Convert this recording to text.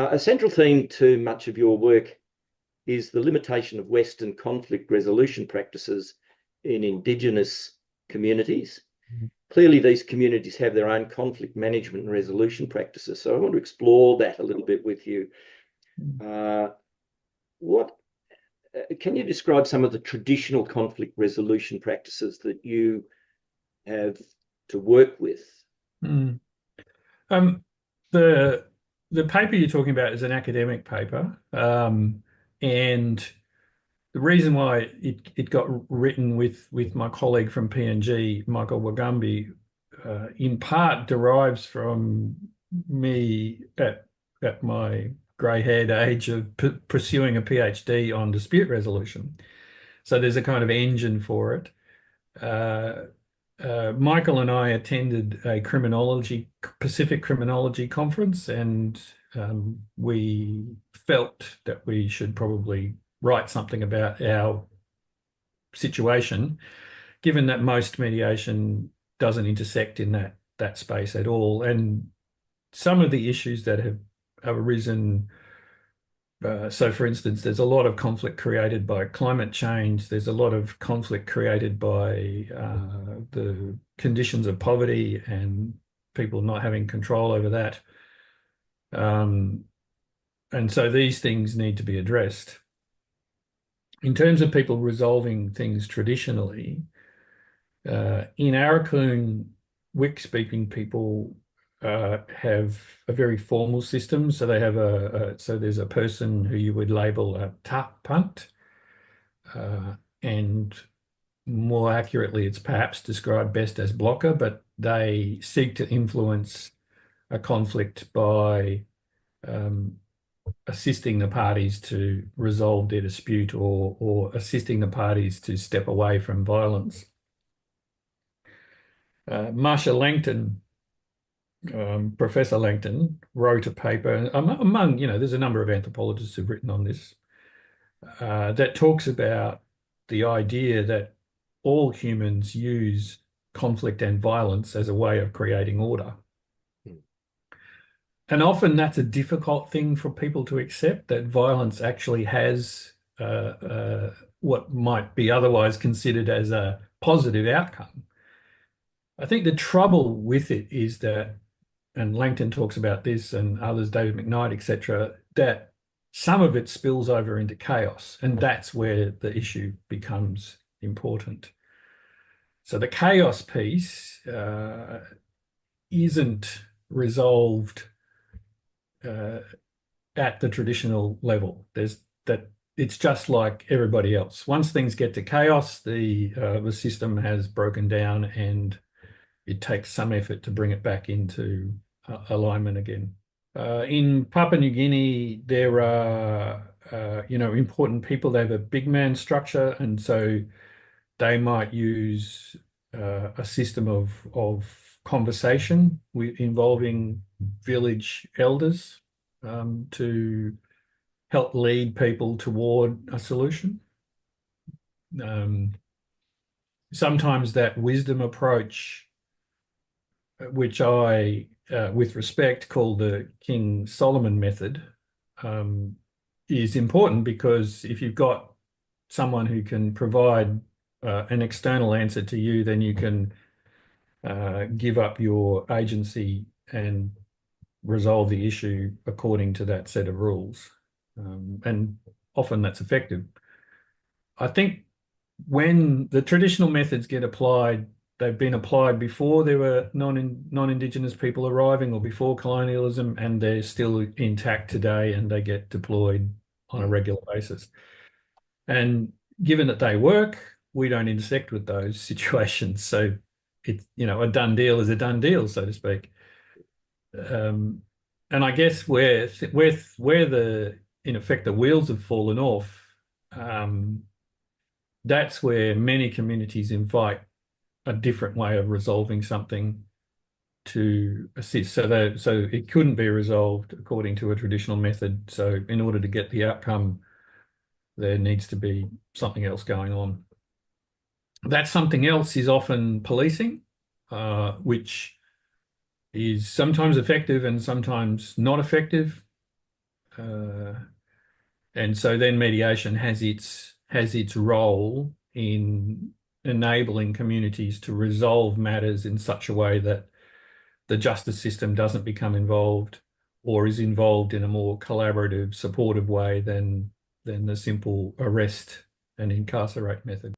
A central theme to much of your work is the limitation of Western conflict resolution practices in Indigenous communities. Clearly, these communities have their own conflict management and resolution practices. So I want to explore that a little bit with you. What can you describe some of the traditional conflict resolution practices that you have to work with? Mm. The paper you're talking about is an academic paper, and the reason why it got written with my colleague from PNG, Michael Wagambi, in part derives from me at my grey-haired age of pursuing a PhD on dispute resolution. So there's a kind of engine for it. Michael and I attended a Pacific criminology conference, and we felt that we should probably write something about our situation, given that most mediation doesn't intersect in that space at all. And some of the issues that have arisen, so for instance, there's a lot of conflict created by climate change. There's a lot of conflict created by the conditions of poverty and people not having control over that. And so these things need to be addressed. In terms of people resolving things traditionally, in Aracoon Wick-speaking people have a very formal system. So they have so there's a person who you would label a thaa, pant, and more accurately, it's perhaps described best as blocker, but they seek to influence a conflict by assisting the parties to resolve their dispute or assisting the parties to step away from violence. Marsha Langton, Professor Langton, wrote a paper among, there's a number of anthropologists who've written on this, that talks about the idea that all humans use conflict and violence as a way of creating order. And often that's a difficult thing for people to accept, that violence actually has what might be otherwise considered as a positive outcome. I think the trouble with it is that, and Langton talks about this and others, David McKnight, etc., that some of it spills over into chaos, and that's where the issue becomes important. So the chaos piece isn't resolved at the traditional level. It's just like everybody else. Once things get to chaos, the system has broken down, and it takes some effort to bring it back into alignment again. In Papua New Guinea, there are important people. They have a big man structure, and so they might use a system of conversation involving village elders to help lead people toward a solution. Sometimes that wisdom approach, which I, with respect, call the King Solomon method, is important, because if you've got someone who can provide an external answer to you, then you can give up your agency and resolve the issue according to that set of rules. And often that's effective. I think when the traditional methods get applied, they've been applied before there were non-Indigenous people arriving or before colonialism, and they're still intact today, and they get deployed on a regular basis. And given that they work, we don't intersect with those situations. So it's, a done deal is a done deal, so to speak. And I guess where in effect the wheels have fallen off, that's where many communities invite a different way of resolving something to assist. So it couldn't be resolved according to a traditional method. So in order to get the outcome, there needs to be something else going on. That something else is often policing, which is sometimes effective and sometimes not effective. And so then mediation has its role in enabling communities to resolve matters in such a way that the justice system doesn't become involved, or is involved in a more collaborative, supportive way than the simple arrest and incarcerate method.